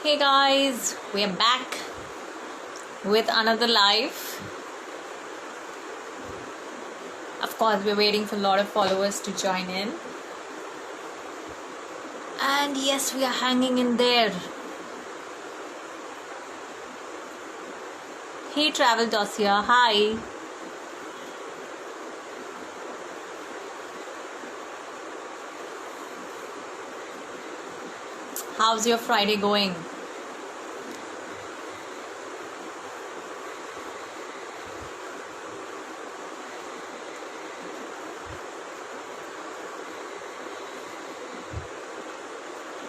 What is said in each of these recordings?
Hey guys, we are back with another live. Of course, we're waiting for a lot of followers to join in. And yes, we are hanging in there. Hey Travel Dossier, hi. How's your Friday going?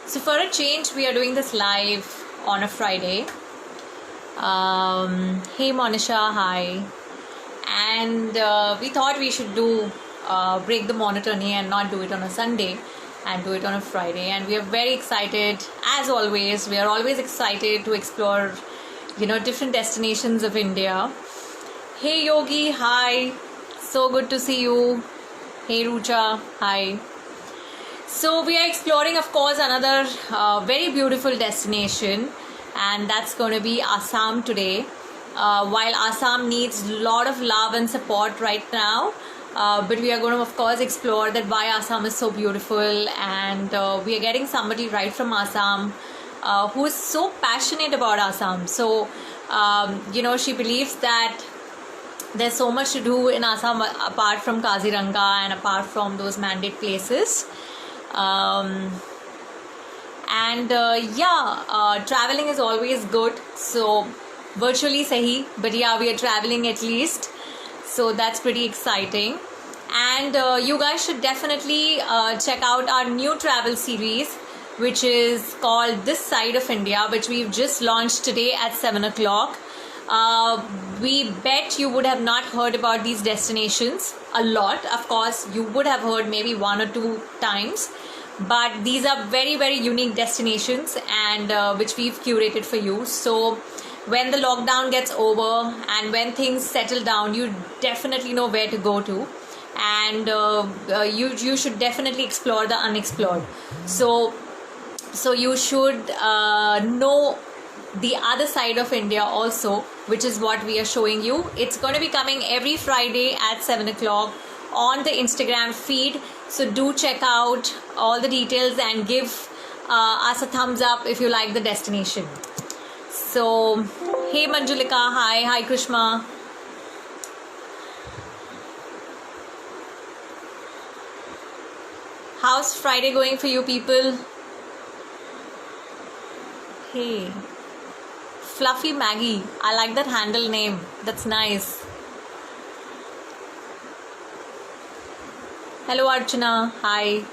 So for a change, we are doing this live on a Friday. Hey Monisha, hi. And we thought we should do break the monotony and not do it on a Sunday and do it on a Friday. And we are very excited, as always. We are always excited to explore, different destinations of India. Hey Yogi, hi. So good to see you. Hey Rucha, hi. So we are exploring, of course, another very beautiful destination, and that's going to be Assam today. While Assam needs a lot of love and support right now, but we are going to, of course, explore that why Assam is so beautiful, and we are getting somebody right from Assam who is so passionate about Assam. So, she believes that there's so much to do in Assam apart from Kaziranga and apart from those mandate places. Traveling is always good, so virtually sahi, but yeah, we are traveling at least, so that's pretty exciting. And you guys should definitely check out our new travel series, which is called This Side of India, which we've just launched today at 7 o'clock. We bet you would have not heard about these destinations a lot. Of course, you would have heard maybe one or two times, but these are very, very unique destinations, and which we've curated for you. So when the lockdown gets over and when things settle down, you definitely know where to go to, and you should definitely explore the unexplored. So you should know the other side of India also, which is what we are showing you. It's going to be coming every Friday at 7 o'clock on the Instagram feed. So do check out all the details and give us a thumbs up if you like the destination. So, hey Manjulika, hi Krishma. How's Friday going for you people? Hey, Fluffy Maggie, I like that handle name. That's nice. Hello Archana, hi.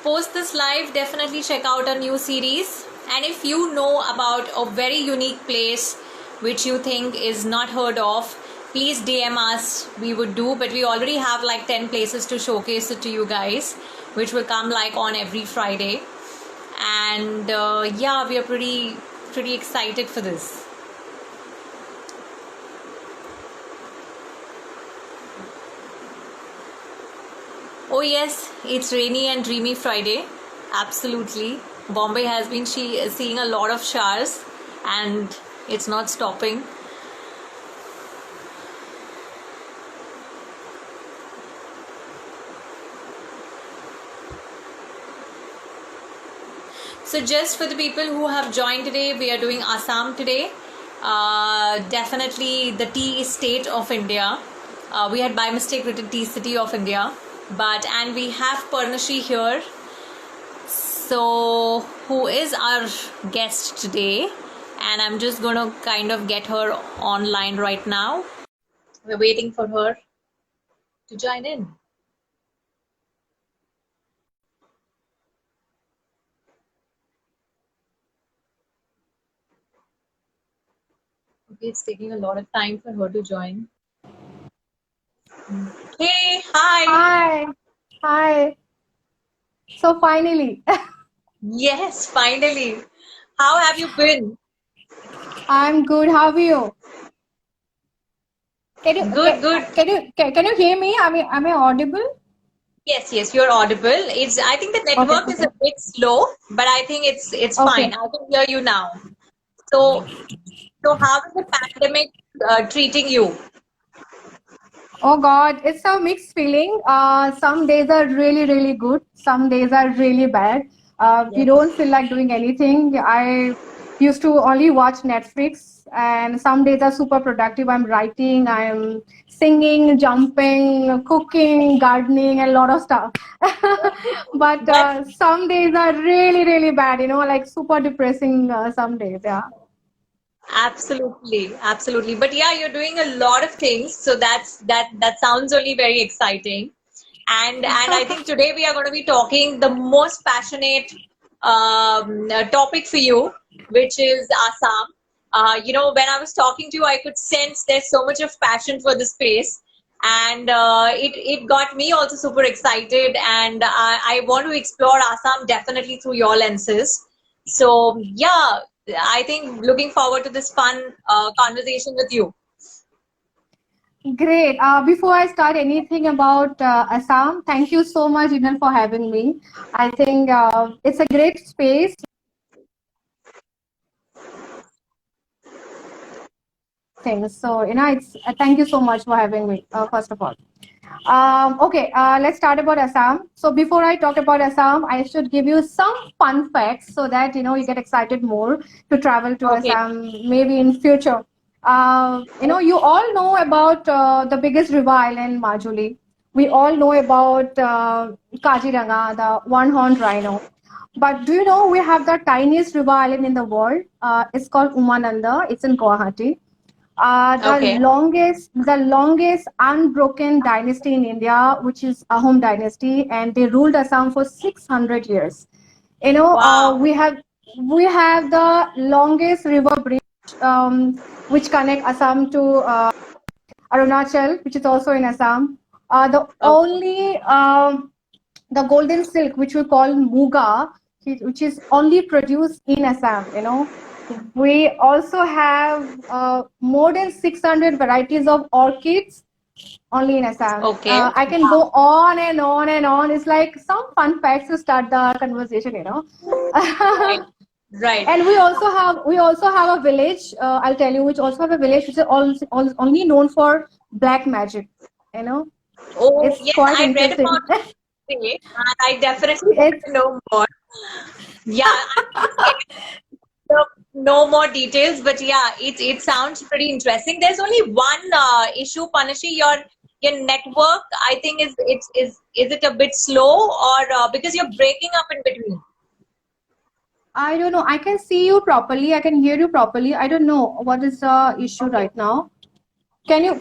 Post this live, definitely check out our new series. And if you know about a very unique place which you think is not heard of, please DM us. We would do, but we already have like 10 places to showcase it to you guys, which will come like on every Friday. And we are pretty excited for this. Oh yes, it's rainy and dreamy Friday. Absolutely. Bombay has been seeing a lot of showers, and it's not stopping. So just for the people who have joined today, we are doing Assam today. Definitely the tea state of India. We had by mistake written tea city of India, and we have Parnashi here. So who is our guest today? And I'm just going to kind of get her online right now. We're waiting for her to join in. Okay, it's taking a lot of time for her to join. Hey, hi. Hi. So finally, Yes, finally. How have you been? I'm good. How are you? Can you Good, good. can you hear me? Am I audible? Yes, yes, you're audible. It's I think the Okay, network is okay, a bit slow, but I think it's fine. okay. I can hear you now. So, so how is the pandemic treating you? Oh God, it's a mixed feeling. Some days are really, really good. Some days are really bad. You don't feel like doing anything. I used to only watch Netflix, and some days are super productive. I'm writing, I'm singing, jumping, cooking, gardening, and a lot of stuff. But But some days are really, really bad. Like super depressing. Some days, yeah. absolutely, absolutely. But yeah, you're doing a lot of things, so that sounds only very exciting. And I think today we are going to be talking the most passionate topic for you, which is Assam. When I was talking to you, I could sense there's so much of passion for this place, and it got me also super excited. And I want to explore Assam definitely through your lenses. So yeah, I think looking forward to this fun conversation with you. Great. Before I start anything about Assam, thank you so much, Inan, for having me. I think it's a great space. Things. So, it's thank you so much for having me, first of all. Okay, let's start about Assam. So, before I talk about Assam, I should give you some fun facts so that you get excited more to travel to Okay. Assam maybe in future. You all know about the biggest river island, Majuli. We all know about Kaziranga, the one-horned rhino. But do you know we have the tiniest river island in the world? It's called Umananda. It's in Guwahati. Okay. The longest unbroken dynasty in India, which is Ahom dynasty, and they ruled Assam for 600 years. Wow. We have the longest river bridge, which connect Assam to Arunachal, which is also in Assam. Okay. The golden silk, which we call muga, which is only produced in Assam. We also have more than 600 varieties of orchids only in Assam. Okay. I can go on and on and on. It's like some fun facts to start the conversation. Right. Right. And we also have a village. I'll tell you, which also have a village which is only known for black magic. You know, Oh, it's yes, quite I read interesting. about it, and I definitely want It's to know more. Yeah, I'm just getting to know more details, but yeah, it sounds pretty interesting. There's only one issue, Panashi, your network, I think is it a bit slow or because you're breaking up in between? I don't know. I can see you properly. I can hear you properly. I don't know what is the issue Okay. right now. Can you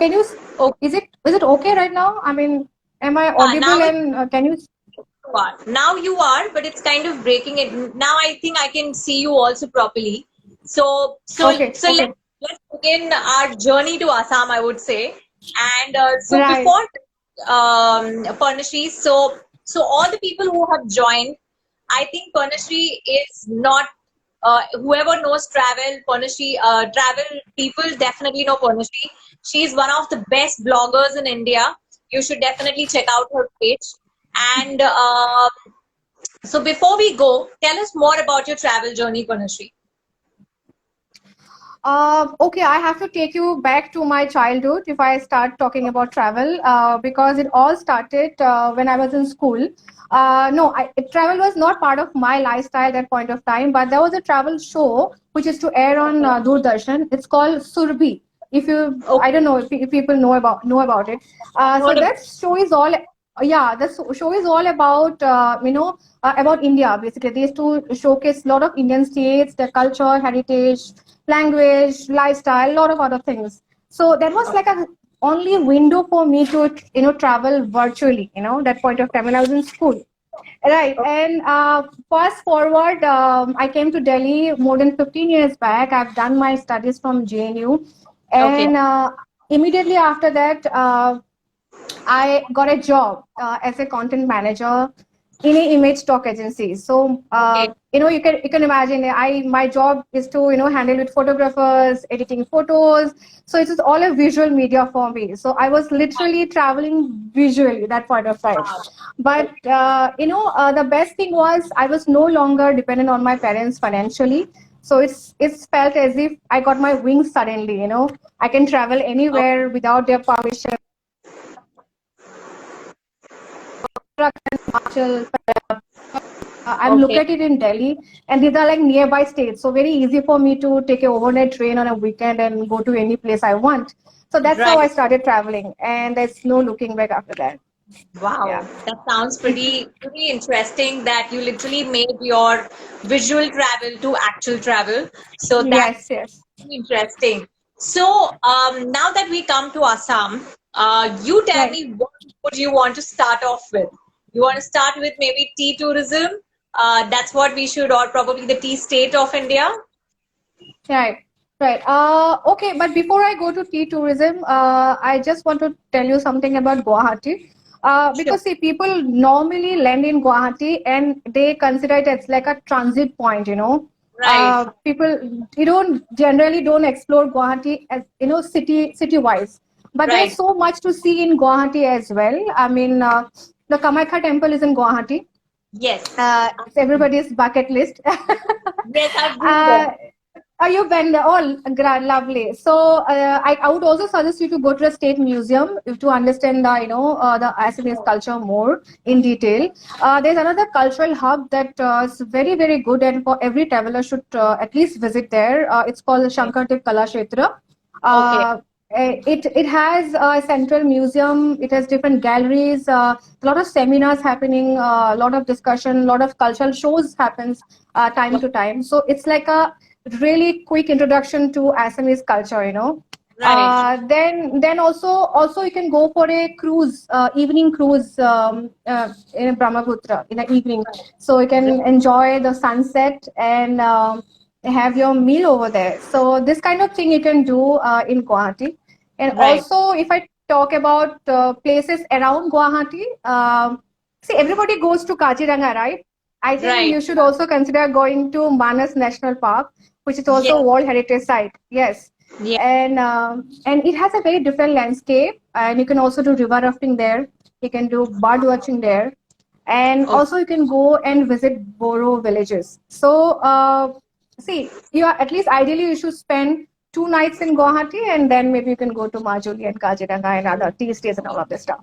Okay. is it okay right now? I mean, am I Yeah, now audible and can you? you are. Now you are, but it's kind of breaking it. Now I think I can see you also properly. So so Okay, so okay, let's begin our journey to Assam, I would say. And so right. before Purnashri, so all the people who have joined, I think Purnashri is not whoever knows travel, Purnashri, travel people definitely know Purnashri. She's one of the best bloggers in India. You should definitely check out her page. And so before we go, tell us more about your travel journey, Purnashri. Okay, I have to take you back to my childhood if I start talking about travel, because it all started when I was in school. No, travel was not part of my lifestyle at that point of time, but there was a travel show which is to air on Okay. Doordarshan. It's called Surbhi. I Okay. don't know if people know about it. So Heard of that show is all. Yeah, the show is all about about India. Basically, they used to showcase a lot of Indian states, their culture, heritage, language, lifestyle, a lot of other things. So that was like a only window for me to travel virtually. That point of time when I was in school. Right, and fast forward, I came to Delhi more than 15 years back. I've done my studies from JNU, Okay. and immediately after that, I got a job as a content manager in a image stock agency. So Okay. you can imagine, my job is to handle with photographers, editing photos. So it is all a visual media for me. So I was literally traveling visually that point of time. Wow. But the best thing was I was no longer dependent on my parents financially. So it's felt as if I got my wings suddenly. I can travel Okay. anywhere without their permission. I'm Okay. located in Delhi, and these are like nearby states, so very easy for me to take a overnight train on a weekend and go to any place I want. So that's how I Right. started traveling, and there's no looking back after that. Yeah. Wow, that sounds pretty interesting that you literally made your visual travel to actual travel. So Yes, that's yes. interesting. So now that we come to Assam, you tell Right. me what would you want to start off with? You want to start with maybe tea tourism? That's what we should, or probably the tea state of India. Right. Right. Okay, but before I go to tea tourism, I just want to tell you something about Guwahati. Sure. Because see, people normally land in Guwahati and they consider it as like a transit point. Right. People you don't generally don't explore Guwahati as city wise. But there's Right. so much to see in Guwahati as well. I mean, the Kamakya temple is in Guwahati. Yes. It's everybody's bucket list. Yes, I've been there. uh, you've been there. Oh, lovely. So I would also suggest you to go to the State Museum to understand the Assamese culture more in detail. There's another cultural hub that is very very good, and for every traveler should at least visit there. It's called the Okay. Shankardev Kalakshetra. Okay. It has a central museum. It has different galleries. A lot of seminars happening. A lot of discussion. A lot of cultural shows happens time to time. So it's like a really quick introduction to Assamese culture. Right. Then also you can go for a cruise, evening cruise in Brahmaputra in the evening. So you can enjoy the sunset and have your meal over there. So this kind of thing you can do in Guwahati. And Right. also, if I talk about places around Guwahati, see, everybody goes to Kaziranga, right? I think Right. you should also consider going to Manas National Park, which is Yes. also World Heritage Site. Yes, Yeah. and it has a very different landscape, and you can also do river rafting there. You can do bird watching there, and Okay. also you can go and visit Boro villages. So see, you are at least ideally you should spend 2 nights in Guwahati, and then maybe you can go to Majuli and Kaziranga and other tea states and all of this stuff.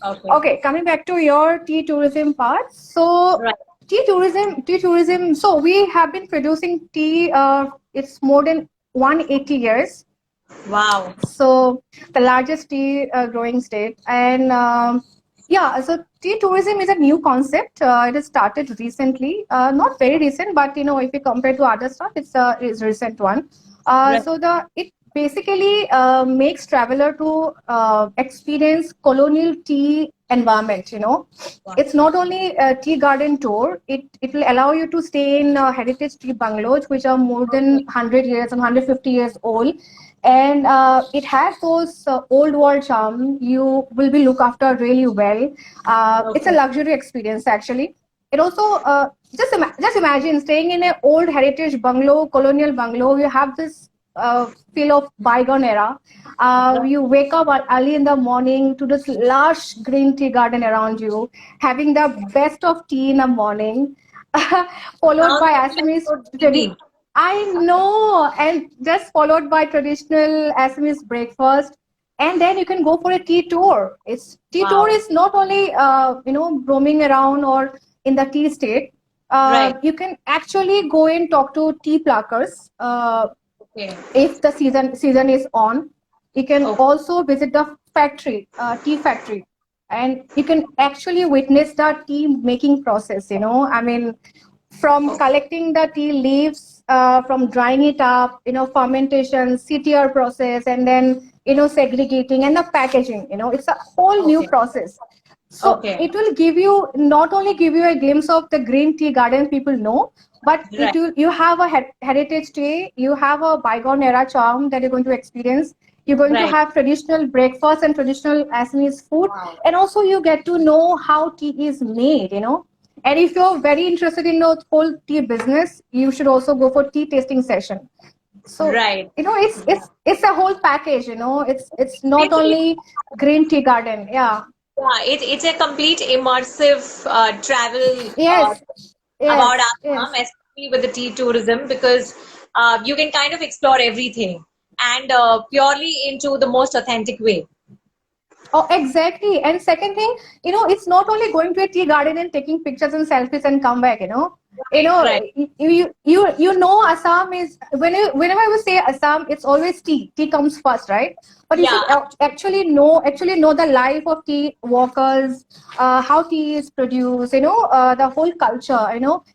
Okay. Okay, coming back to your tea tourism part. So Right. tea tourism. So we have been producing tea. It's more than 180 years. Wow. So the largest tea growing state, and yeah, so tea tourism is a new concept. It has started recently, not very recent, but if you compare to other stuff, it's a recent one. Right. So the it basically makes traveler to experience colonial tea environment. Wow. It's not only a tea garden tour. It will allow you to stay in heritage tea bungalows, which are more than Okay. 100 years and 150 years old, and it has those old world charm. You will be looked after really well. It's a Okay. luxury experience actually. It also just imagine staying in an old heritage bungalow, colonial bungalow. You have this feel of bygone era. Right. You wake up early in the morning to this lush green tea garden around you, having the best of tea in the morning, followed Sounds by like Assamese so dreamy. I know, and just followed by traditional Assamese breakfast, and then you can go for a tea tour. It's tea tour Wow. is not only roaming around or in the tea state. Right. You can actually go and talk to tea pluckers Okay. if the season is on. You can Okay. also visit the factory, tea factory, and you can actually witness the tea making process. I mean, from Okay. collecting the tea leaves, from drying it up, fermentation, CTR process, and then segregating and the packaging. It's a whole new Okay. process. So Okay. it will give you not only give you a glimpse of the green tea garden people know, but it Right. will you have a heritage tea, you have a bygone era charm that you're going to experience. You're going to Right. have traditional breakfast and traditional Assamese food, Wow. and also you get to know how tea is made. And if you're very interested in the whole tea business, you should also go for tea tasting session. So Right. it's a whole package. It's not Basically, only green tea garden. Yeah. yeah, it's a complete immersive travel Yes. about Yes. Assam, Yes. especially with the tea tourism, because you can kind of explore everything and purely into the most authentic way. Oh, exactly. And second thing, it's not only going to a tea garden and taking pictures and selfies and come back. Right, right. Assam is whenever I would say Assam, it's always tea. Tea comes first, right? But you Yeah, should actually know the life of tea workers, how tea is produced. The whole culture.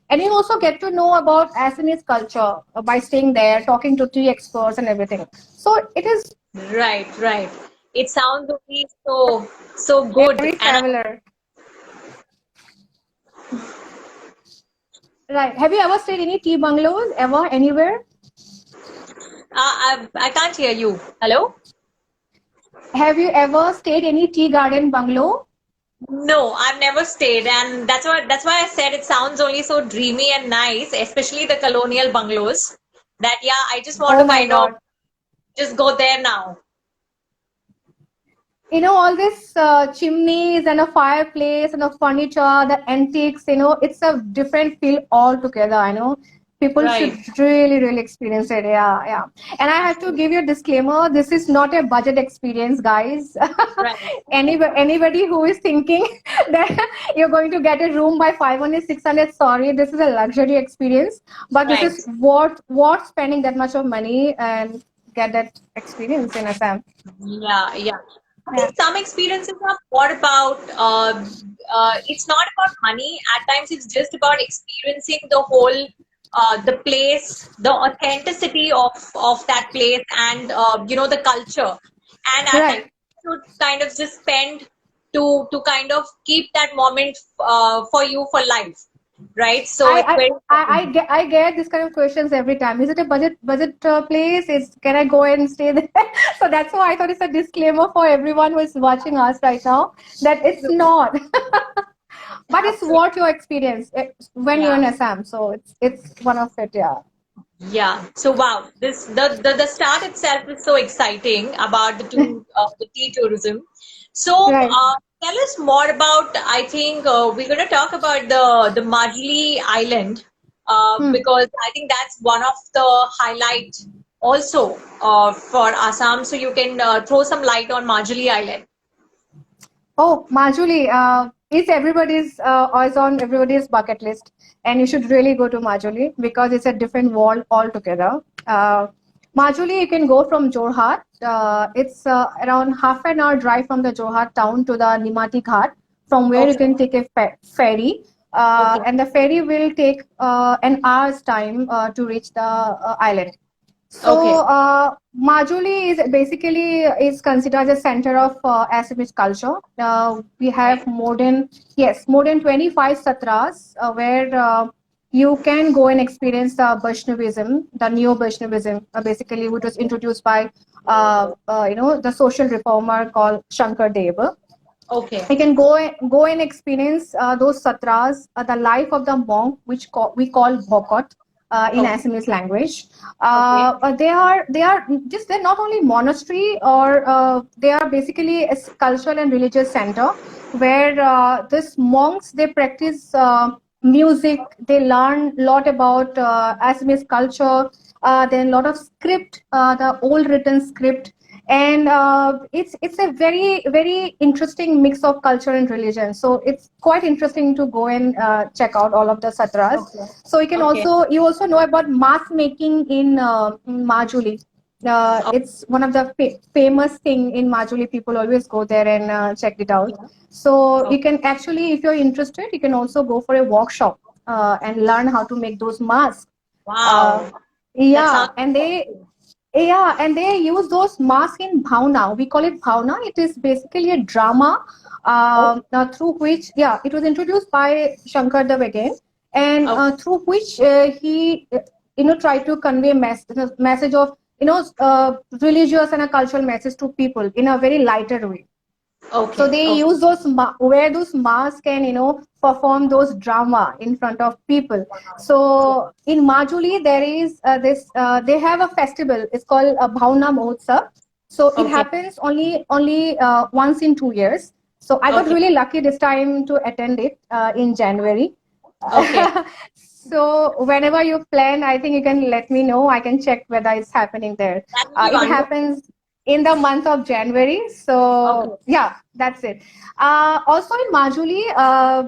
And you also get to know about Assamese culture by staying there, talking to tea experts and everything. So it is right, right. It sounds really so good, every and traveler. Right. Have you ever stayed any tea bungalows ever anywhere? I can't hear you. Hello? Have you ever stayed any tea garden bungalow? No, I've never stayed, and that's why I said it sounds only so dreamy and nice, especially the colonial bungalows. That yeah, I just want Oh to my kind of God. just go there now. All this chimneys and a fireplace and a furniture, the antiques, it's a different feel altogether. People should Right, really, really experience it. Yeah, yeah. And I have to give you a disclaimer. This is not a budget experience, guys. right. Anybody who is thinking that you're going to get a room by 500, 600, sorry, this is a luxury experience. But this Right. is worth spending that much of money and get that experience in Assam. Yeah, yeah. I Yeah. think some experiences are more about it's not about money. At times, it's just about experiencing the whole the place, the authenticity of that place, and the culture. And at times, Right. you should kind of just spend to kind of keep that moment for you for life, right? So it's I, very I, important. I get this kind of questions every time. Is it a budget place? Can I go and stay there? So that's why I thought it's a disclaimer for everyone who is watching us right now that it's not, but it's Absolutely. what your experience when you're Yeah. in Assam. So it's one of it. Yeah. Yeah. So wow, this the start itself is so exciting about the tea tourism. So Right. tell us more about. I think we're going to talk about the Majuli Island Hmm. because I think that's one of the highlight also for Assam. So you can throw some light on Majuli Island. Oh, Majuli, it's is on everybody's bucket list, and you should really go to Majuli because it's a different world altogether. Majuli, you can go from Jorhat. It's around half an hour drive from the Jorhat town to the Nimati Ghat, from where you Okay. can take a ferry, Okay. and the ferry will take an hour's time to reach the island. So Okay. Majuli is considered as a center of Assamese culture. We Okay. have more than 25 satras where you can go and experience Vaishnavism, the neo Vaishnavism, basically which was introduced by the social reformer called Shankar Deva. Okay. You can go and experience those satras, the life of the monk, which we call bhokot in Okay. Assamese language. Okay. They're not only monastery or they are basically a cultural and religious center where these monks they practice music. They learn a lot about Assamese culture. Then a lot of script, the old written script, and it's a very very interesting mix of culture and religion, so it's quite interesting to go and check out all of the satras. Okay. So Okay. you also know about mask making in Majuli. It's one of the famous thing in Majuli. People always go there and check it out. So Okay. you can actually, if you're interested, you can also go for a workshop and learn how to make those masks. uh, Wow. That yeah, sounds and awesome. they use those masks in Bhauna. We call it Bhauna. It is basically a drama Okay. through which, yeah, it was introduced by Shankar Dev again, and Okay. through which he, tried to convey message of, religious and a cultural message to people in a very lighter way. Okay. So they Okay. use wear those masks and perform those drama in front of people. So in Majuli there is they have a festival. It's called Bhauna Mahotsav. So it Okay. happens only once in 2 years. So I got Okay. really lucky this time to attend it in January. Okay. So whenever you plan, I think you can let me know. I can check whether it's happening there. That would be It wonderful. happens in the month of January. So Okay. yeah, that's it. Also in Majuli,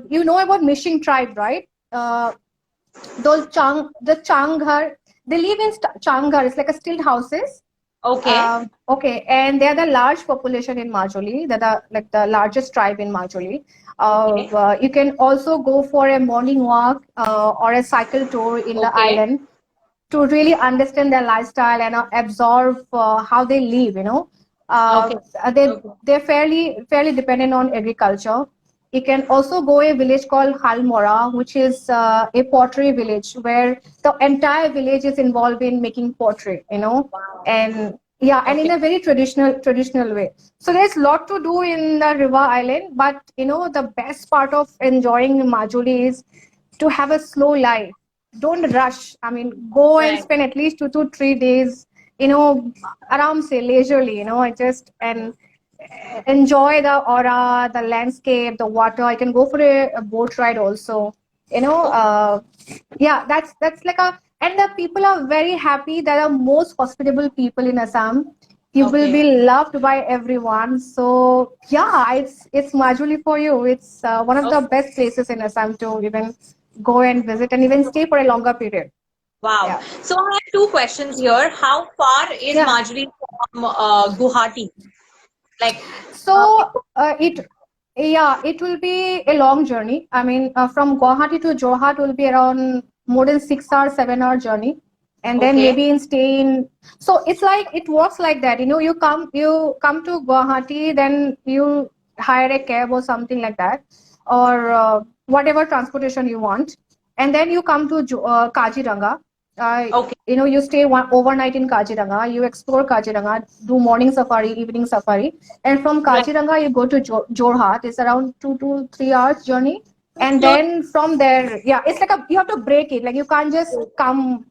you know about Mishing tribe, right? The Changhar, they live in Changhar. It's like a stilt houses. Okay. Okay, and they are the large population in Majuli. They're the largest tribe in Majuli. Okay. You can also go for a morning walk or a cycle tour in the Okay. island to really understand their lifestyle and absorb how they live. Okay. They Okay. they're fairly dependent on agriculture. You can also go a village called Halmora, which is a pottery village where the entire village is involved in making pottery. Wow. And yeah, and in Okay. a very traditional way. So there's a lot to do in the river island, but the best part of enjoying Majuli is to have a slow life. Don't rush. I mean, go and Right. spend at least 2 to 3 days, around say leisurely, and enjoy the aura, the landscape, the water. I can go for a boat ride also. You know, Okay. uh, yeah, that's like and the people are very happy. They're the most hospitable people in Assam. You will Okay. be loved by everyone. So yeah, it's Majuli for you. It's one of the Okay. best places in Assam to even go and visit and even stay for a longer period. Wow. Yeah. So I have two questions here. How far is Yeah. Marjorie from Guwahati? Like, uh, So it will be a long journey. I mean, from Guwahati to Jorhat will be around more than 6 hour, 7 hour journey, and then okay. maybe in stay in. So it's like it works like that. You come to Guwahati, then you hire a cab or something like that, or whatever transportation you want, and then you come to Kaziranga. Okay. You stay overnight in Kaziranga. You explore Kaziranga, do morning safari, evening safari, and from Right. Kaziranga, you go to Jorhat. It's around 2 to 3 hours journey. And So, then from there, yeah, it's like you have to break it. Like you can't just come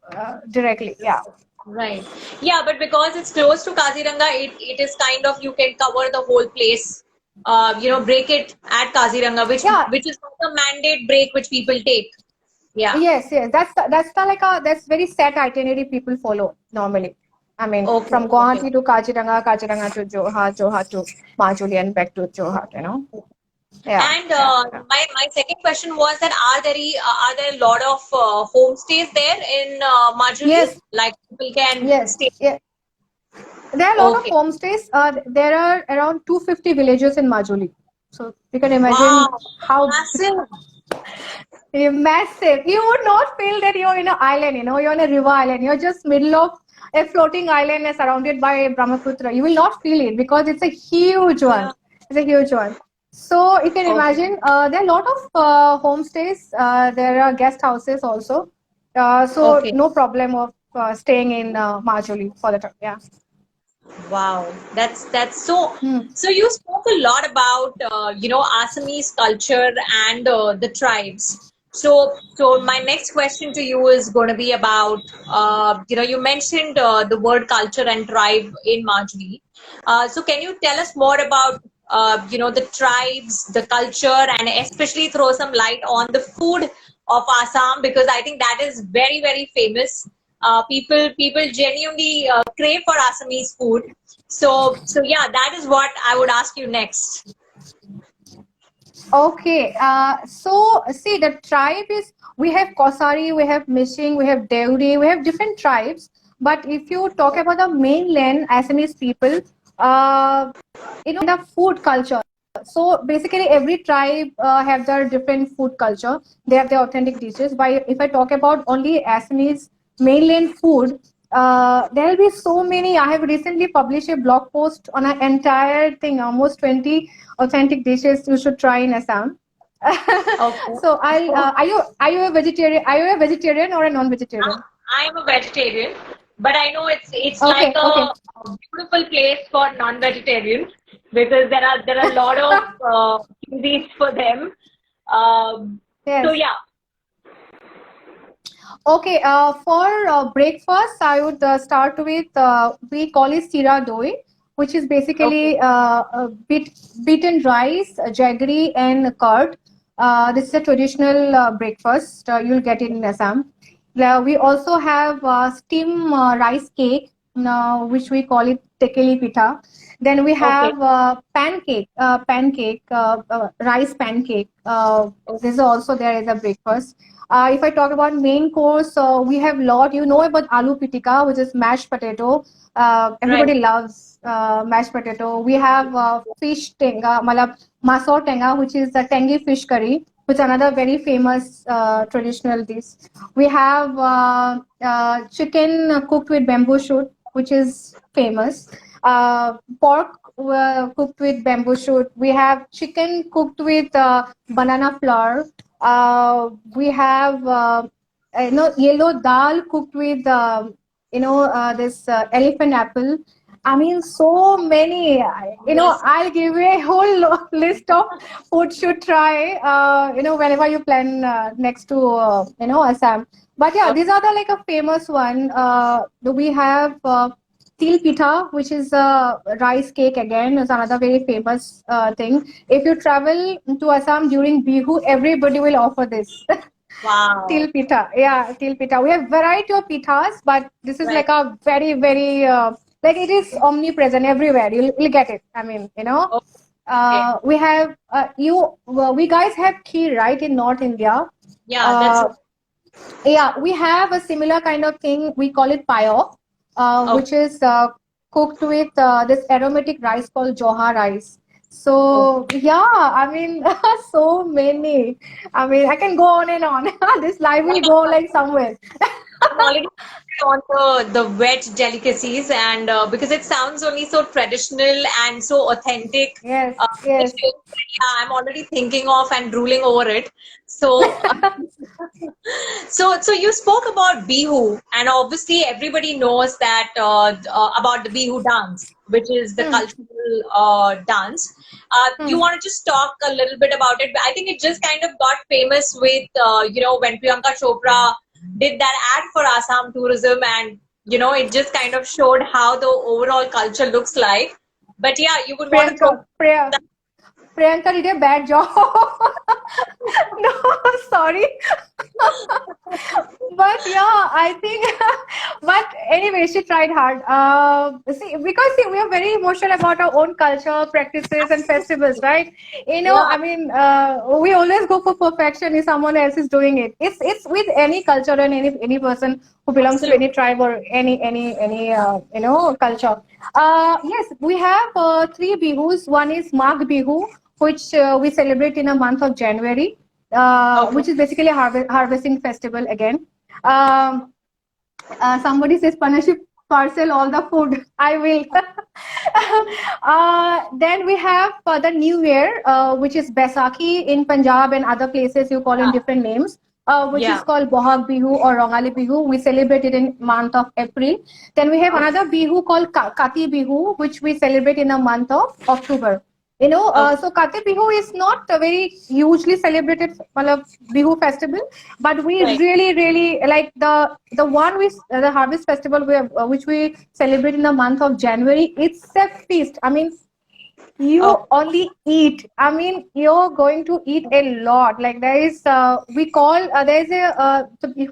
directly. Yeah. right. Yeah, but because it's close to Kaziranga, it is kind of you can cover the whole place. Break it at Kaziranga, Yeah. which is not a mandate break which people take. Yeah. Yes. That's very set itinerary people follow normally. I mean, Okay. from Okay. Guwahati to Kaziranga, Kaziranga to Jorhat, Jorhat to Majuli, and back to Jorhat. Yeah. And Yeah. Yeah. my second question was that are there a lot of homestays there in Majuli? Yes. Like people can Yes. stay. Yeah. There are a lot of Okay. homestays. There are around 250 villages in Majuli. So you can imagine Wow. how Massive. massive. You would not feel that you're in an island, you're in a river island. You're just middle of a floating island and surrounded by Brahmaputra. You will not feel it because it's a huge one. Yeah. It's a huge one. So you can Okay. imagine there are a lot of homestays. There are guest houses also. So Okay. no problem of staying in Majuli for the time. Yeah. Wow, that's so. Hmm. So you spoke a lot about Assamese culture and the tribes. So my next question to you is going to be about you mentioned the word culture and tribe in Majuli. So can you tell us more about the tribes, the culture, and especially throw some light on the food of Assam because I think that is very famous. People genuinely crave for Assamese food. So yeah, that is what I would ask you next. Okay, so see, the tribe is we have Kosari, we have Mishing, we have Deuri, we have different tribes. But if you talk about the mainland Assamese people, the food culture. So basically, every tribe have their different food culture. They have their authentic dishes. But if I talk about only Assamese mainland food, there will be so many. I have recently published a blog post on an entire thing, almost 20 authentic dishes you should try in Assam. Okay. So I'll. Are you a vegetarian? Are you a vegetarian or a non-vegetarian? I am a vegetarian, but I know it's like Okay. Okay. a beautiful place for non-vegetarians. because there are a lot of cuisines for them. So Yes. yeah. Okay, for breakfast, I would start with we call it sira doi, which is Okay. basically beaten rice, jaggery, and curd. This is a traditional breakfast you'll get in Assam. We also have steam rice cake, which we call it tekeli pita. Then we Okay. have rice pancake. This is also there as a breakfast. If I talk about main course, we have lot. You know about aloo pitika, which is mashed potato. Right. Everybody loves mashed potato. We have fish tenga, malab masor tenga, which is a tangy fish curry, which is another very famous traditional dish. We have chicken cooked with bamboo shoot, which is famous. Pork cooked with bamboo shoot. We have chicken cooked with banana flour. We have yellow dal cooked with this elephant apple. I mean, so many. Yes. I'll give you a whole list of food should try. Whenever you plan next to Assam. But yeah, these are the like a famous one. We have til pitha, which is a rice cake again. Is another very famous thing. If you travel to Assam during Bihu, everybody will offer this. Wow. Til pita, yeah, til pita. We have variety of pitas, but this is Right. like a very, very like it is omnipresent everywhere. You'll get it. I mean, Okay. we have we guys have kheer, right, in North India. Yeah, that's Uh, yeah, we have a similar kind of thing. We call it payo, okay. which is cooked with this aromatic rice called joha rice. Okay. So yeah, I mean, so many. I mean, I can go on and on. This live will go like somewhere. I'm already on the wet delicacies, and because it sounds only so traditional and so authentic, Yes, yes. dishes, yeah, I'm already thinking of and drooling over it. So, so you spoke about Bihu, and obviously everybody knows that about the Bihu dance, which is the Hmm, cultural dance. You hmm. want to just talk a little bit about it? I think it just kind of got famous with when Priyanka Chopra did that ad for Assam tourism, and it just kind of showed how the overall culture looks like. But yeah, you would want to throw. Priyanka did a bad job. No, sorry. But yeah, I think, but anyway, she tried hard. See, we are very emotional about our own culture, practices, and festivals, right? Yeah, I mean, we always go for perfection if someone else is doing it. It's with any culture and any person who belongs to absolutely. any tribe or any culture. Yes, we have three bihus. One is Magh Bihu, which we celebrate in a month of January, Okay. which is basically a harvesting festival again. Um, Somebody says, Panashi, parcel all the food. I will. Then we have the New Year, which is Baisakhi in Punjab and other places you call in Yeah. different names. Which is Yeah. called Bohag Bihu or Rongali Bihu. We celebrate it in month of April. Then we have Okay. another Bihu called Kati Bihu, which we celebrate in the month of October. Okay. So Kate Bihu is not a very hugely celebrated Bihu festival, but we Right. really, really like the one we the harvest festival which we celebrate in the month of January. It's a feast. I mean, you Okay. only eat. I mean, you're going to eat a lot. Like there is, we call there is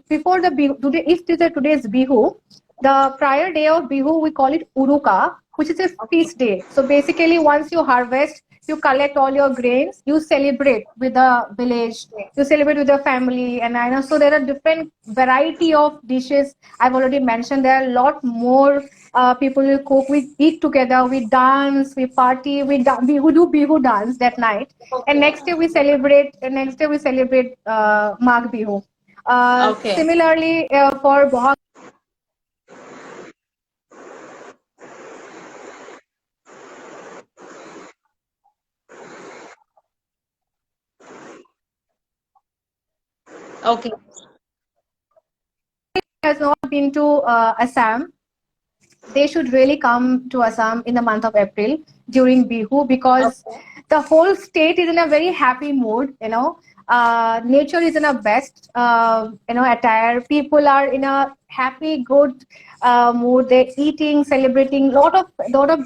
before the Bihu today. If today's Bihu, the prior day of Bihu we call it Uruka, which is a Okay. feast day. So basically, once you harvest, you collect all your grains, you celebrate with the village, you celebrate with your family, and I know so there are different variety of dishes. I've already mentioned there are a lot more people will cook, we eat together, we dance, we party, we do bihu dance that night, and Okay. next day we celebrate Magh Bihu. Okay. Similarly, for Bohag. Okay. Has not been to Assam. they should really come to Assam in the month of April during Bihu, because Okay. the whole state is in a very happy mood. Nature is in a best attire. People are in a happy, good mood. They're eating, celebrating. Lot of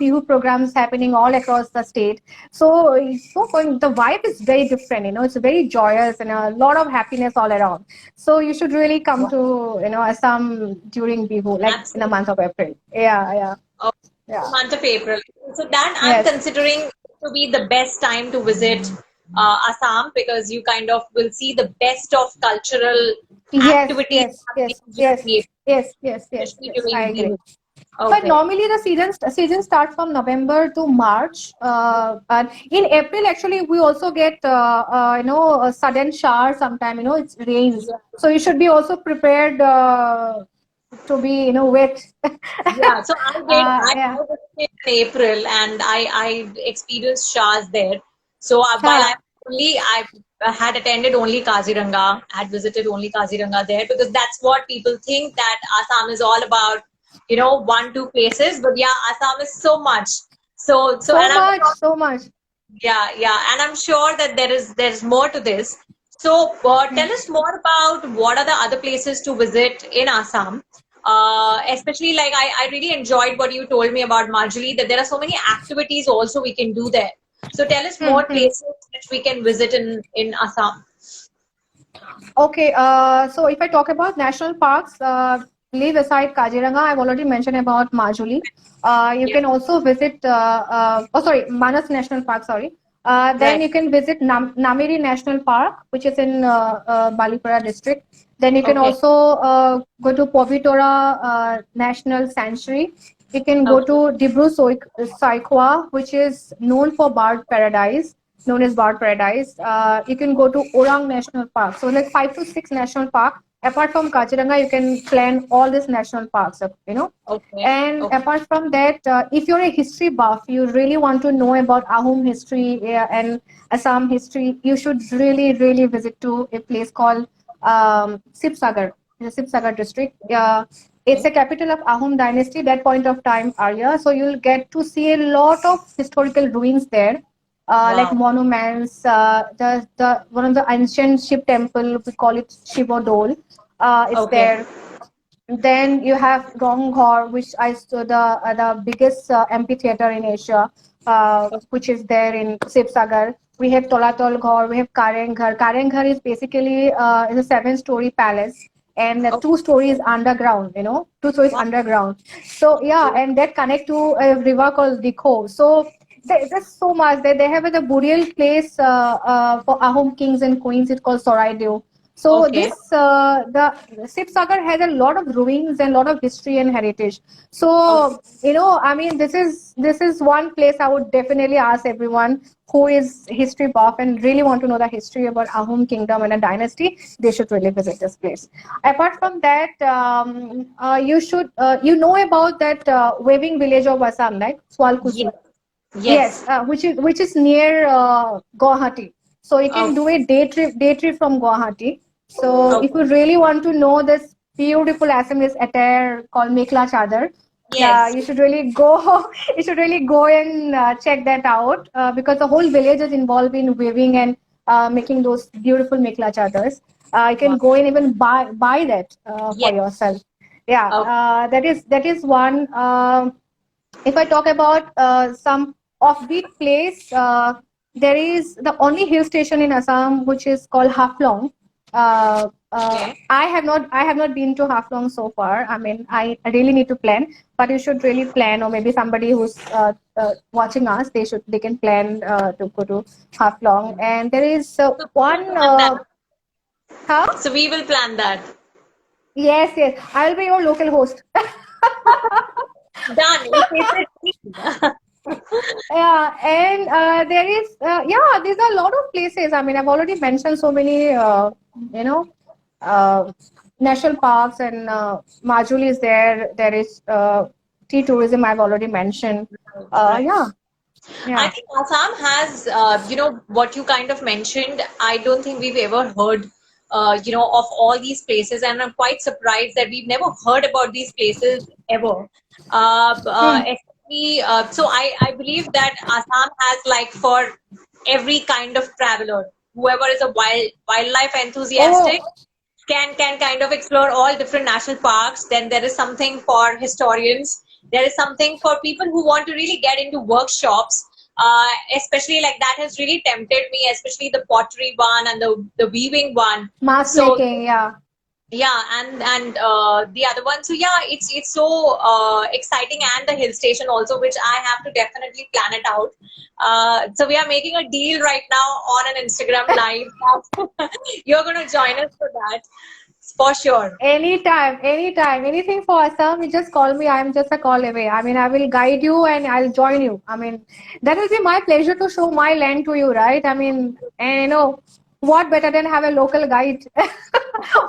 Bihu programs happening all across the state. So the vibe is very different. It's very joyous and a lot of happiness all around. So you should really come to Assam during Bihu, like in the Absolutely. month of April. Yeah, Oh, the yeah. month of April. So that I'm Yes, considering to be the best time to visit Assam, because you kind of will see the best of cultural yes, activities yes, happening yes, during yes, April, yes, yes, yes, especially yes. I during agree. Bihu. But Okay. normally the season starts from November to March. And in April, actually, we also get a sudden shower sometime. It rains, Yeah. so you should be also prepared to be wet. Yeah, so I Yeah. visited in April, and I experienced showers there. So while Huh. I had attended only Kaziranga, had visited only Kaziranga there, because that's what people think that Assam is all about, one, two places. But yeah, Assam is so much. So So and I'm much, sure, so much. yeah, and I'm sure that there's more to this. So tell us more about what are the other places to visit in Assam. Especially like I really enjoyed what you told me about Marjali, that there are so many activities also we can do there. So tell us Hmm, more hmm. places which we can visit in Assam. Okay, so if I talk about national parks, leave aside Kaziranga, I've already mentioned about Majuli. You Yeah. can also visit, Manas National Park, sorry. Then Right. you can visit Namiri National Park, which is in Balipura district. Then you can Okay. also go to Povitora National Sanctuary. You can go Okay. to Dibru Saikwa, which is known for bird paradise, known as Bird Paradise. You can go to Orang National Park. So like 5 to 6 national park. Apart from Kaziranga, you can plan all these national parks. Okay. And Okay. apart from that, if you're a history buff, you really want to know about Ahom history and Assam history, you should really, really visit to a place called Sibsagar, in the Sibsagar district. It's a capital of Ahom dynasty, that point of time area. So you'll get to see a lot of historical ruins there, like Wow. monuments. The one of the ancient Shiv temple, we call it Shiva Dole. It's Okay. there. Then you have Ronghor, which is the biggest amphitheater in Asia, which is there in Sibsagar. We have Tolatol Ghor, we have Karenghar. Karenghar is basically is a 7-story palace, and Okay. 2 stories underground. 2 stories Wow. underground. So yeah, and that connect to a river called Dikho. So there's so much. They have a burial place for Ahom kings and queens. It's called Soraideo. So Okay. the Sibsagar has a lot of ruins and a lot of history and heritage. Okay. So I mean, this is one place I would definitely ask everyone who is history buff and really want to know the history about Ahom kingdom and a dynasty. They should really visit this place. Apart from that, you should about that waving village of Assam, like Yes. Swalkusu. Yes, Yes. which is near Guwahati. So you can Okay. do a day trip from Guwahati. So if Okay. you really want to know this beautiful Assamese attire called Mekla Chadar, Yes. you should really go. You should really go and check that out, because the whole village is involved in weaving and making those beautiful Mekla Chadars. You can Wow. go and even buy that for Yes. yourself. Yeah, Okay. that is one. If I talk about some offbeat place, there is the only hill station in Assam which is called Haflong. Okay. I have not been to Haflong so far. I mean, I really need to plan, but you should really plan, or maybe somebody who's watching us, they can plan to go to Haflong. And there is So we will one. plan that. Huh? So we will plan that. Yes, yes. I'll be your local host. Done. It's Yeah, and there is, there's a lot of places. I mean, I've already mentioned so many, you know, uh, national parks, and Majuli is there. There is tea tourism, I've already mentioned. right. Yeah, I yeah. think Assam has, what you kind of mentioned. I don't think we've ever heard of all these places, and I'm quite surprised that we've never heard about these places ever. Hmm. Especially, so I believe that Assam has like for every kind of traveler, whoever is a wildlife enthusiastic Oh, can kind of explore all different national parks. Then there is something for historians. There is something for people who want to really get into workshops. Especially like that has really tempted me, especially the pottery one and the weaving one. mask So making, yeah. yeah, and the other one. So yeah, it's so exciting, and the hill station also, which I have to definitely plan it out. So we are making a deal right now on an Instagram live. You're gonna join us for that, for sure. Anytime, anytime, anything for Assam, you just call me. I'm just a call away. I mean, I will guide you and I'll join you. I mean, that will be my pleasure to show my land to you, right? I mean, and what better than have a local guide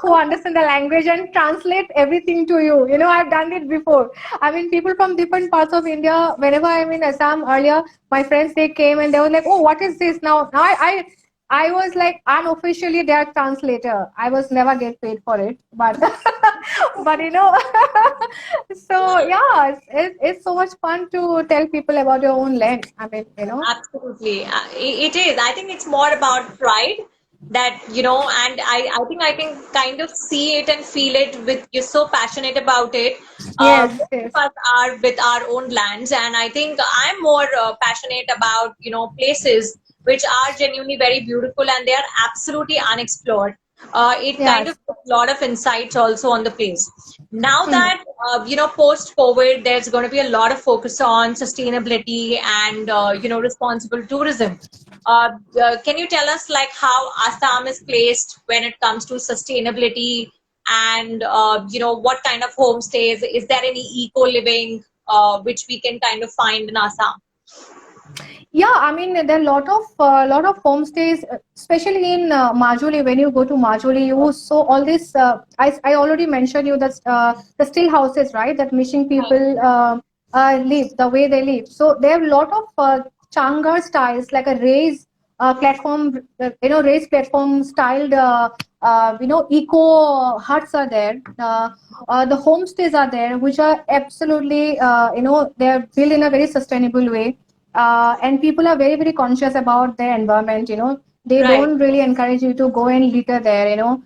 who understand the language and translate everything to you. I've done it before. I mean, people from different parts of India, whenever I'm in Assam earlier, my friends, they came and they were like, oh, what is this now? I was like unofficially their translator. I was never get paid for it, but but so yeah, it's so much fun to tell people about your own land. I mean, Absolutely. It is. I think it's more about pride that, and I think I can kind of see it and feel it with you're so passionate about it. yes, Most yes. of us are with our own lands, and I think I'm more passionate about, places which are genuinely very beautiful and they are absolutely unexplored. It kind of Yes. gives a lot of insights also on the place. Now Hmm. that post COVID, there's going to be a lot of focus on sustainability and responsible tourism. Can you tell us like how Assam is placed when it comes to sustainability and what kind of homestays? Is there any eco living which we can kind of find in Assam? Yeah, I mean there are lot of homestays, especially in Majuli. When you go to Majuli, you saw all this. I already mentioned you that the still houses, right? That mission people live the way they live. So there are a lot of changar styles, like a raised platform, raised platform styled, eco huts are there. The homestays are there, which are absolutely, they're built in a very sustainable way, and people are very very conscious about their environment. They Right. don't really encourage you to go and litter there.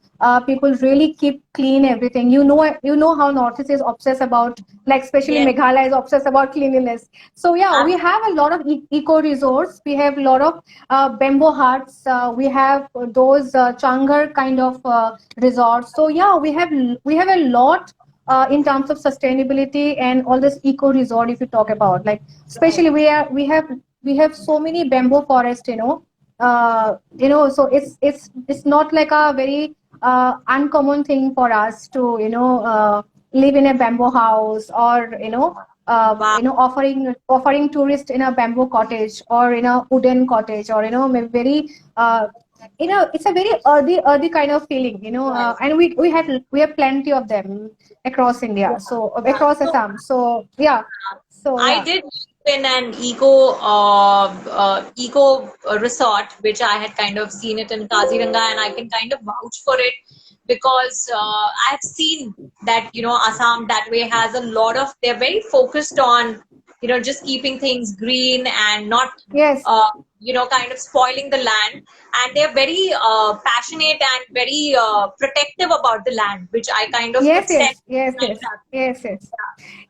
People really keep clean everything. How Northeast is obsessed about, like especially Yes. Meghalaya is obsessed about cleanliness. So yeah, we have a lot of eco resorts. We have a lot of bamboo huts. We have those changar kind of resorts. So yeah, we have a lot in terms of sustainability and all this eco resort. If you talk about, like, Right. especially we have so many bamboo forests, so it's not like a very uncommon thing for us to live in a bamboo house, or Wow. offering tourists in a bamboo cottage or in a wooden cottage, or maybe very it's a very earthy kind of feeling, Right. and we have plenty of them across India, Yeah. so Yeah. across So Assam. So yeah, so I yeah. did live in an eco resort, which I had kind of seen it in Kaziranga, and I can kind of vouch for it because I've seen that Assam that way has a lot of. They're very focused on just keeping things green and not Yes, kind of spoiling the land, and they're very passionate and very protective about the land, which I kind of yes, could sense yes, yes, in my yes, travels. yes, yes.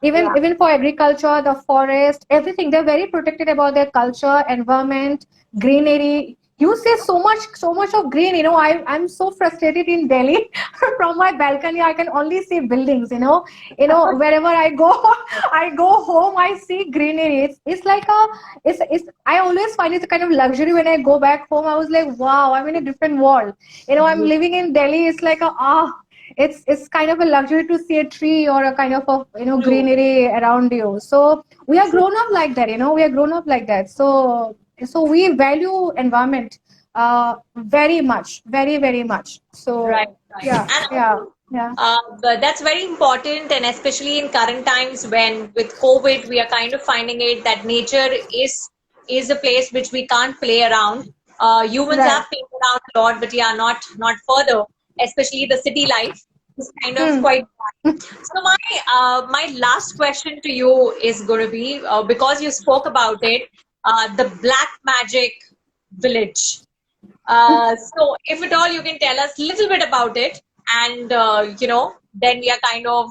Yeah, Even for agriculture, the forest, everything, they're very protected about their culture, environment, greenery. You say so much of green. I'm so frustrated in Delhi. From my balcony, I can only see buildings. Wherever I go, I go home, I see greenery. It's like it's. I always find it a kind of luxury when I go back home. I was like, wow, I'm in a different world. I'm yeah. living in Delhi. It's like it's kind of a luxury to see a tree or a kind of True. greenery around you. So we are True. grown up like that. We are grown up like that. So we value environment very much, very very much. Right, So right. yeah, And I yeah, think yeah. but that's very important, and especially in current times when with COVID, we are kind of finding it that nature is a place which we can't play around. Humans Right. have played around a lot, but yeah, not further. especially the city life is kind of Hmm. quite bad. So my last question to you is going to be because you spoke about it, the Black Magic Village. So if at all you can tell us a little bit about it, and then we are kind of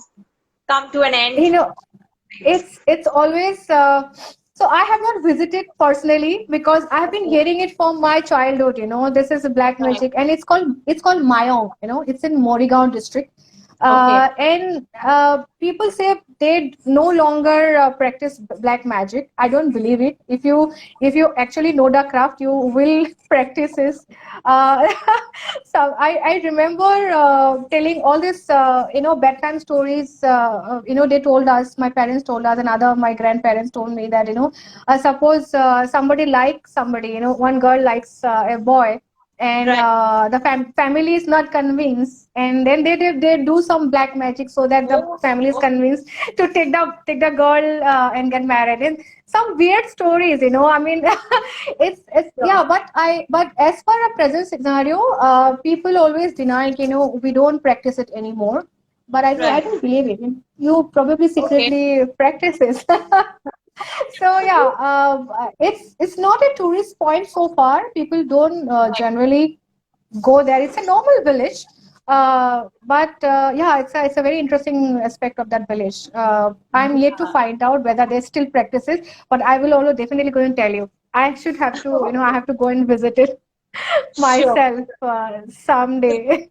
come to an You end. know, it's always so I have not visited personally because I have been hearing it from my childhood. This is a black Right. magic, and it's called Mayong. It's in Morigaon district. Okay. And people say they no longer practice black magic. I don't believe it. If you actually know the craft, you will practice this. uh, so I remember telling all this bedtime stories. They told us, my parents told us, and other my grandparents told me that suppose somebody likes somebody, one girl likes a boy, and Right. the family is not convinced, and then they do some black magic so that the Oh, family is okay. convinced to take the girl and get married. And some weird stories, I mean, it's Sure. yeah. But as per a present scenario, people always deny, we don't practice it anymore. But I Right. don't believe it. You probably Okay. secretly practice it. So yeah, it's not a tourist point so far. People don't Right. generally go there. It's a normal village, but yeah, it's a very interesting aspect of that village. I'm yet to find out whether they still practice it, but I will also definitely go and tell you. I should have to, I have to go and visit it Sure. myself someday.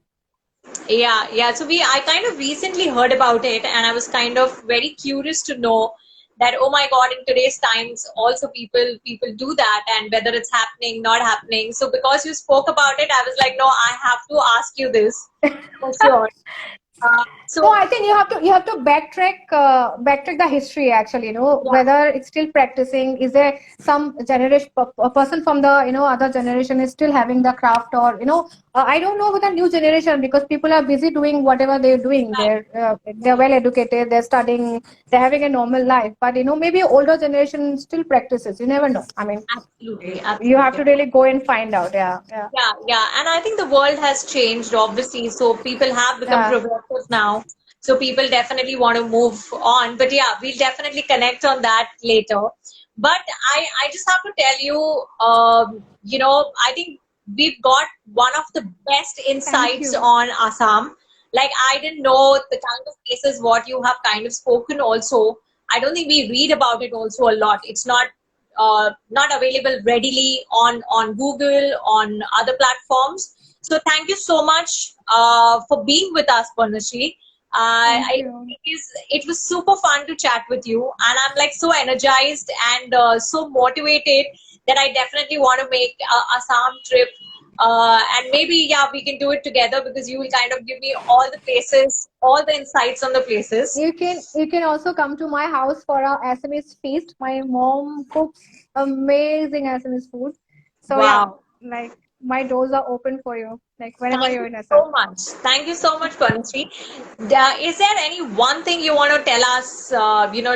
Yeah, yeah. So I kind of recently heard about it, and I was kind of very curious to know that, oh my God, in today's times, also people do that, and whether it's happening, not happening. So because you spoke about it, I was like, no, I have to ask you this for sure. No, So I think you have to backtrack the history actually. yeah, Whether it's still practicing. Is there some generation a person from the other generation is still having the craft, or I don't know with the new generation because people are busy doing whatever they're doing. right. They're well educated. They're studying. They're having a normal life. But maybe older generation still practices. You never know. I mean, Absolutely, you have absolutely. to really go and find out. Yeah, yeah, Yeah, yeah. And I think the world has changed, obviously. So people have become yeah. progressive now. So people definitely want to move on. But yeah, we'll definitely connect on that later. But I just have to tell you, I think we've got one of the best Thank insights you. on Assam. Like, I didn't know the kind of places what you have kind of spoken also. I don't think we read about it also a lot. It's not available readily on Google, on other platforms. So thank you so much for being with us, Purnashree. Thank you. It was super fun to chat with you, and I'm like so energized and so motivated that I definitely want to make a Assam trip. And maybe, yeah, we can do it together because you will kind of give me all the places, all the insights on the places. You can also come to my house for a Assamese feast. My mom cooks amazing Assamese food. So yeah, Wow. like my doors are open for you. Like whenever Thank you're you in Assam. so much. Thank you so much, Purnashree. Is there any one thing you want to tell us,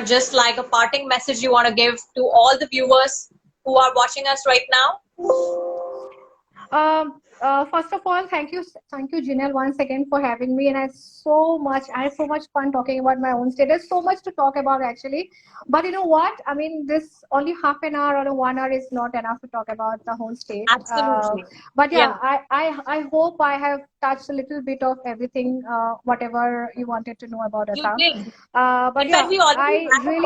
just like a parting message you want to give to all the viewers who are watching us right now? First of all, thank you, Janelle, once again for having me. And I had so much fun talking about my own state. There's so much to talk about actually, but you know what? I mean, this only half an hour or 1 hour is not enough to talk about the whole state. Absolutely. But Yeah, yeah, I hope I have touched a little bit of everything, whatever you wanted to know about you Assam. did. But In fact, yeah, we already I have a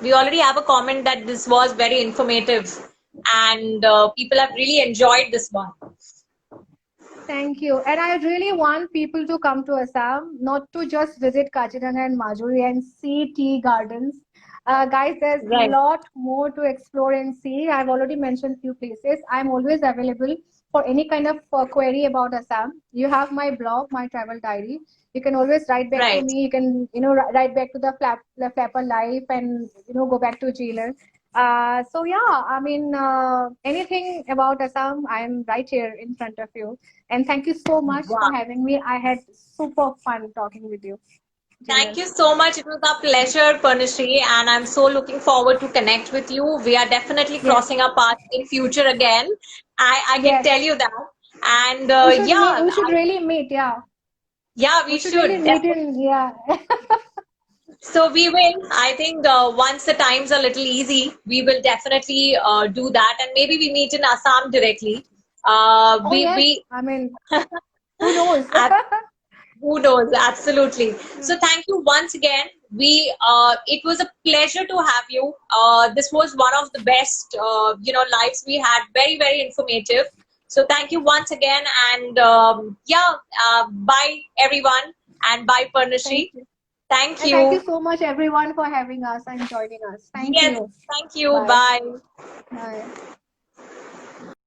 really comment that this was very informative, and people have really enjoyed this one. Thank you. And I really want people to come to Assam, not to just visit Kaziranga and Majuri and see tea gardens. Guys, there's a Right, lot more to explore and see. I've already mentioned few places. I'm always available for any kind of query about Assam. You have my blog, my travel diary. You can always write back to right. me. You can, write back to the Flapper Life and, go back to Jailer. So yeah, I mean, anything about Assam, I'm right here in front of you. And thank you so much Wow. for having me. I had super fun talking with you, Thank Jinal. you so much. It was a pleasure, Purnashree, and I'm so looking forward to connect with you. We are definitely Yes, crossing our paths in future again. I can yes, tell you that. And We should yeah, meet. We should really meet. Yeah, yeah, we we should really should. meet in. Yeah. So we will. I think once the times are a little easy, we will definitely do that, and maybe we meet in Assam directly. Oh We yes. we I mean, who knows? at, who knows? Absolutely. So thank you once again. It was a pleasure to have you. This was one of the best lives we had. Very very informative. So thank you once again, and bye everyone, and bye Thank Parnashri. you. Thank And thank you you. so much, everyone, for having us and joining us. Thank Yes, you. thank you. Bye. Bye. Bye.